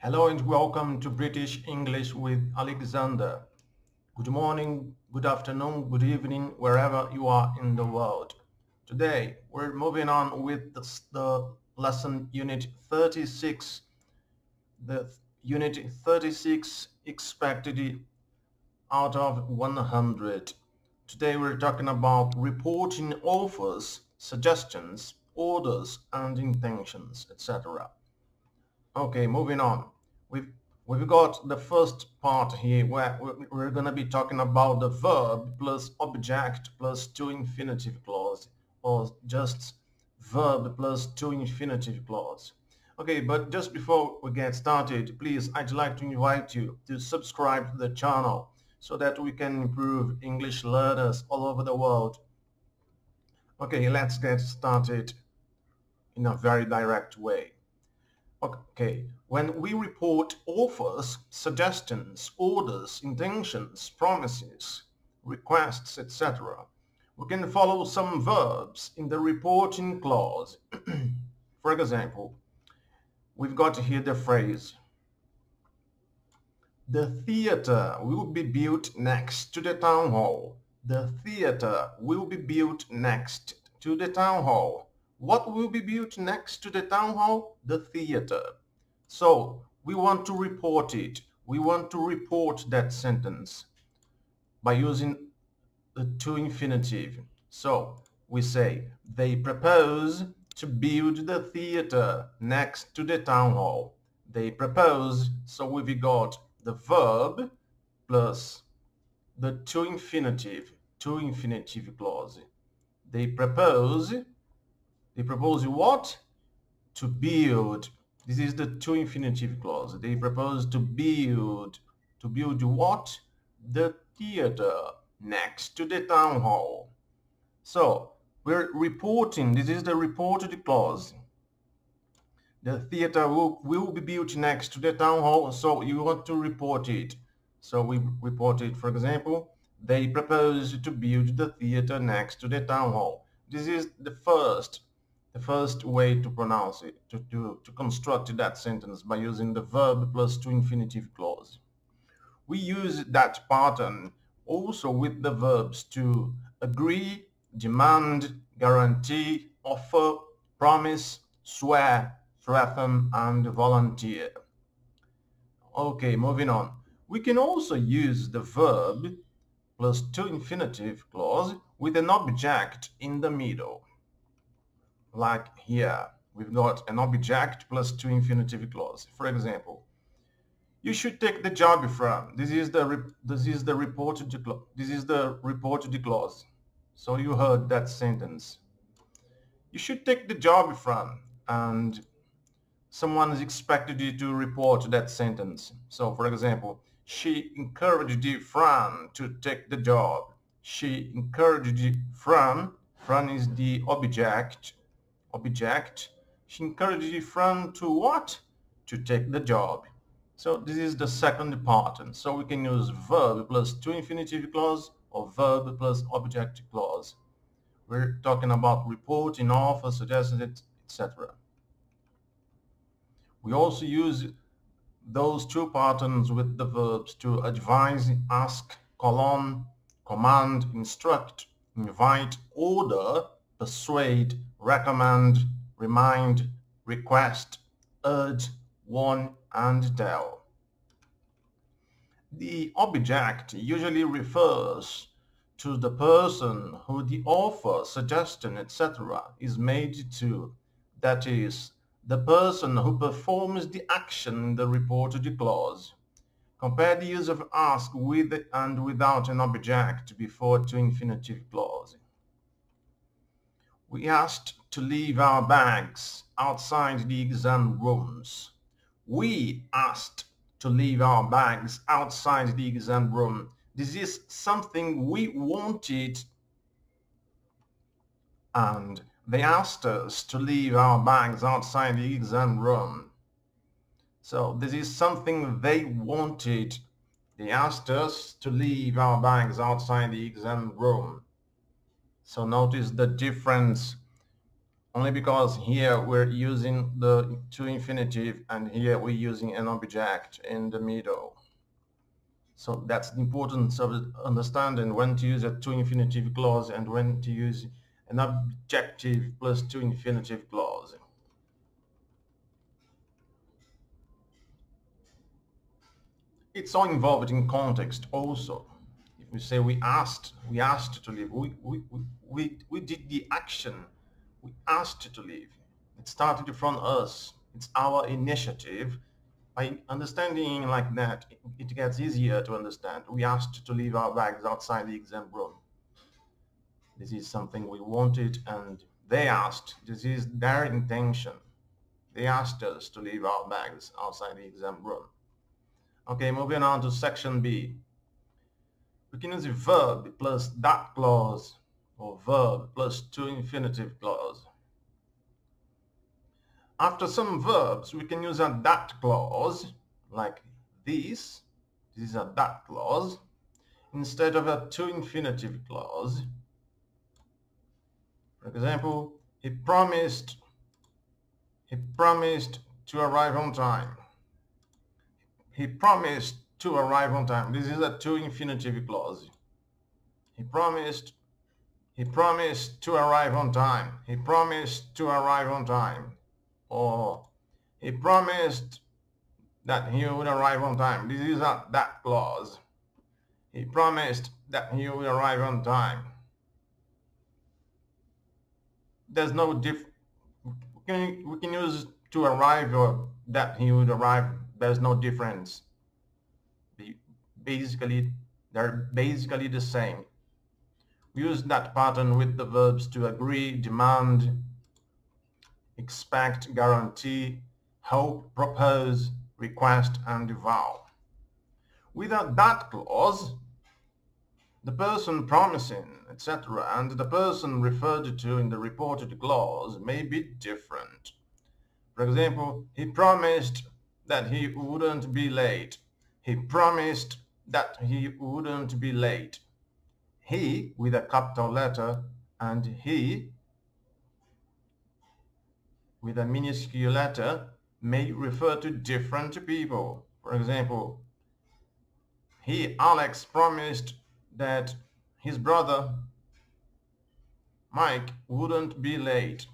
Hello and welcome to British English with Alexandre. Good morning, good afternoon, good evening, wherever you are in the world. Today we're moving on with the lesson unit 36. The unit 36 expected out of 100. Today we're talking about reporting offers, suggestions, orders and intentions, etc. Okay, moving on. We've we've got the first part here where we're going to be talking about the verb plus object plus to infinitive clause, or just verb plus to infinitive clause. Okay, but just before we get started, please, I'd like to invite you to subscribe to the channel so that we can improve English learners all over the world. Okay, let's get started in a very direct way. Okay, when we report offers, suggestions, orders, intentions, promises, requests, etc., we can follow some verbs in the reporting clause. For example, we've got here the phrase, the theater will be built next to the town hall. The theater will be built next to the town hall. What will be built next to the town hall? The theater. So we want to report it. We want to report that sentence by using the to infinitive. So we say, they propose to build the theater next to the town hall. They propose, so we've got the verb plus the to infinitive clause. They propose what? To build. This is the to infinitive clause. They propose to build. To build what? The theater next to the town hall. So we're reporting, this is the reported clause. The theater will be built next to the town hall, so you want to report it. So we report it, for example, they propose to build the theater next to the town hall. This is the first way to pronounce it, to construct that sentence by using the verb plus to infinitive clause. We use that pattern also with the verbs to agree, demand, guarantee, offer, promise, swear, threaten, and volunteer. Okay, moving on. We can also use the verb plus to infinitive clause with an object in the middle. Like here, we've got an object plus to infinitive clause. For example, you should take the job from. This is the reported clause. So you heard that sentence. You should take the job from, and someone is expected you to report that sentence. So for example, she encouraged Fran to take the job. She encouraged Fran. Fran is the object. She encouraged Fran to what? To take the job. So this is the second pattern. So we can use verb plus to infinitive clause or verb plus object clause. We're talking about reporting, offer, suggested, etc. We also use those two patterns with the verbs to advise, ask, call on, command, instruct, invite, order, persuade, recommend, remind, request, urge, warn, and tell. The object usually refers to the person who the offer, suggestion, etc. is made to. That is, the person who performs the action in the reported clause. Compare the use of ask with and without an object before to infinitive clause. We asked to leave our bags outside the exam rooms. We asked to leave our bags outside the exam room. This is something we wanted, and they asked us to leave our bags outside the exam room. So this is something they wanted. They asked us to leave our bags outside the exam room. So notice the difference only because here we're using the to infinitive and here we're using an object in the middle. So that's the importance of understanding when to use a to infinitive clause and when to use an adjective plus to infinitive clause. It's all involved in context also. If we say we asked to leave, we did the action, we asked to leave. It started from us. It's our initiative. By understanding like that, it gets easier to understand. We asked to leave our bags outside the exam room. This is something we wanted and they asked. This is their intention. They asked us to leave our bags outside the exam room. Okay, moving on to section B. We can use a verb plus that clause or verb plus to infinitive clause. After some verbs, we can use a that clause, like this. This is a that clause, instead of a to infinitive clause. For example, he promised to arrive on time. He promised to arrive on time. This is a to infinitive clause. He promised to arrive on time. He promised to arrive on time. Or he promised that he would arrive on time. This is a that clause. He promised that he would arrive on time. There's no we can use to arrive or that he would arrive. There's no difference. Basically, they're basically the same. We use that pattern with the verbs to agree, demand, expect, guarantee, hope, propose, request, and vow. Without that clause, the person promising, etc., and the person referred to in the reported clause may be different. For example, he promised that he wouldn't be late. He promised that he wouldn't be late. He with a capital letter and he with a minuscule letter may refer to different people. For example, Alex, promised that his brother, Mike, wouldn't be late.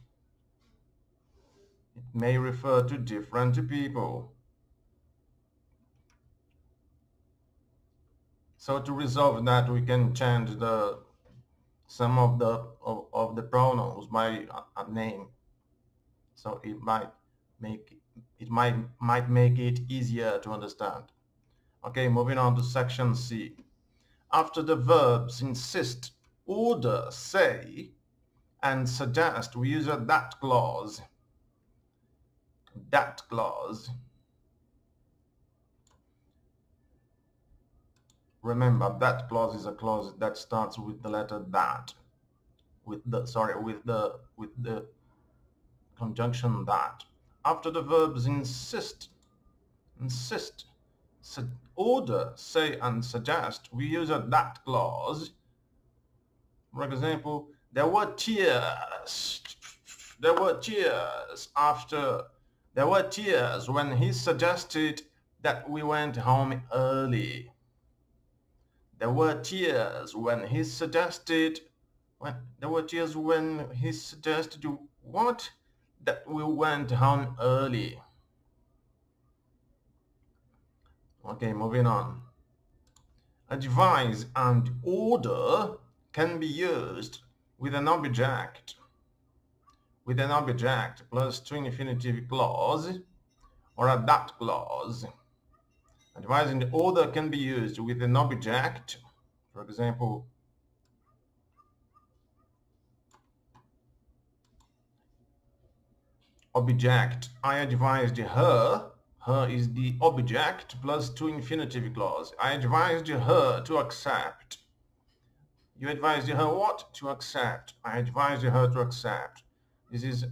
It may refer to different people. So to resolve that, we can change some of the pronouns by a name. So it might make it easier to understand. Okay, moving on to section C. After the verbs insist, order, say, and suggest, we use a that clause. That clause. Remember, that clause is a clause that starts with the letter that, with the conjunction that. After the verbs insist, order, say, and suggest, we use a that clause. For example, there were tears when he suggested that we went home early. There were tears when he suggested what? That we went home early. Okay, moving on. Advise and order can be used with an object plus to infinitive clause or a that clause. Advise and order can be used with an object. For example, object, I advised her. Her is the object plus to infinitive clause. I advised her to accept. You advised her what? To accept. I advised her to accept. This is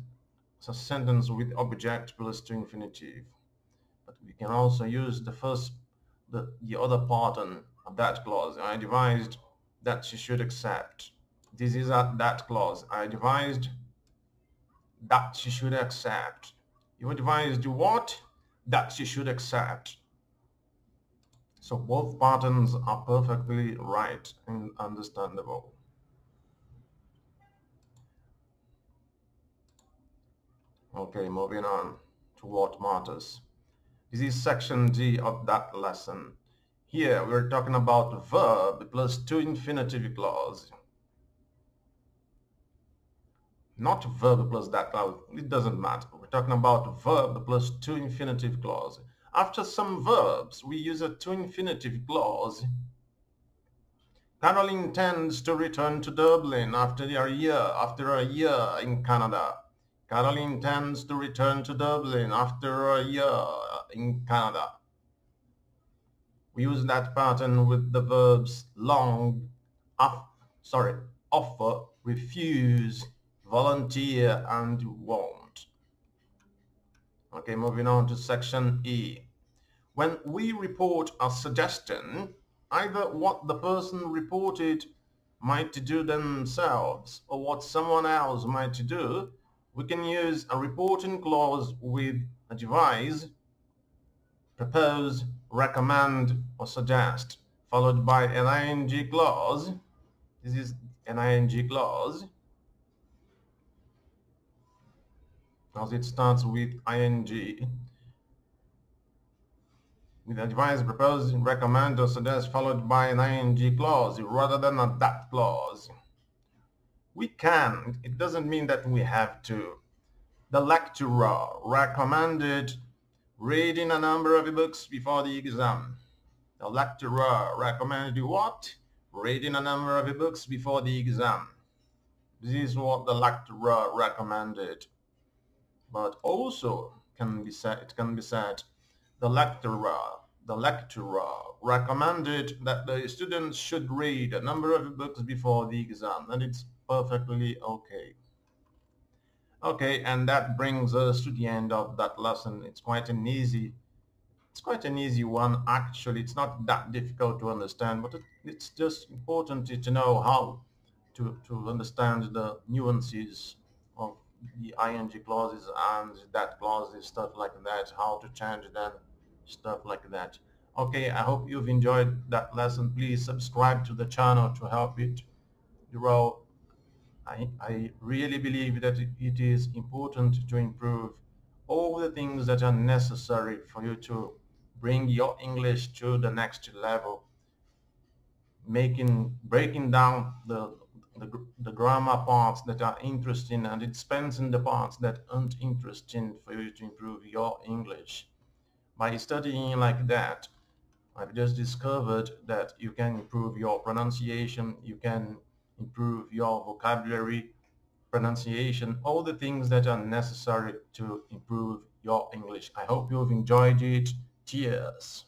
a sentence with object plus to infinitive. But we can also use the other pattern of that clause. I advised that she should accept. This is that clause. I advised that you should accept. Your advice do what? That you should accept. So both patterns are perfectly right and understandable. Okay, moving on to what matters. This is section D of that lesson. Here we're talking about verb plus two infinitive clause. Not verb plus that clause, it doesn't matter. We're talking about verb plus two infinitive clause. After some verbs, we use a two infinitive clause. Carol intends to return to Dublin after a year in Canada. Carol intends to return to Dublin after a year in Canada. We use that pattern with the verbs long, offer, refuse, volunteer, and won't. Okay, moving on to section E. When we report a suggestion, either what the person reported might do themselves or what someone else might do, we can use a reporting clause with advise, propose, recommend, or suggest, followed by an ing clause. This is an ing clause because it starts with ing. With advise, propose, recommend, or suggest, followed by an ing clause rather than a that clause. We can. It doesn't mean that we have to. The lecturer recommended reading a number of books before the exam. The lecturer recommended what? Reading a number of books before the exam. This is what the lecturer recommended. But also it can be said, the lecturer recommended that the students should read a number of books before the exam, and it's perfectly okay. Okay, and that brings us to the end of that lesson. It's quite an easy one actually. It's not that difficult to understand, but it's just important to know how to understand the nuances of the ing clauses and that clauses, stuff like that, how to change them, stuff like that. Okay, I hope you've enjoyed that lesson. Please subscribe to the channel to help it grow. I really believe that it is important to improve all the things that are necessary for you to bring your English to the next level, breaking down the grammar parts that are interesting and dispensing the parts that aren't interesting for you to improve your English. By studying like that, I've just discovered that you can improve your pronunciation, you can improve your vocabulary, pronunciation, all the things that are necessary to improve your English. I hope you've enjoyed it. Cheers.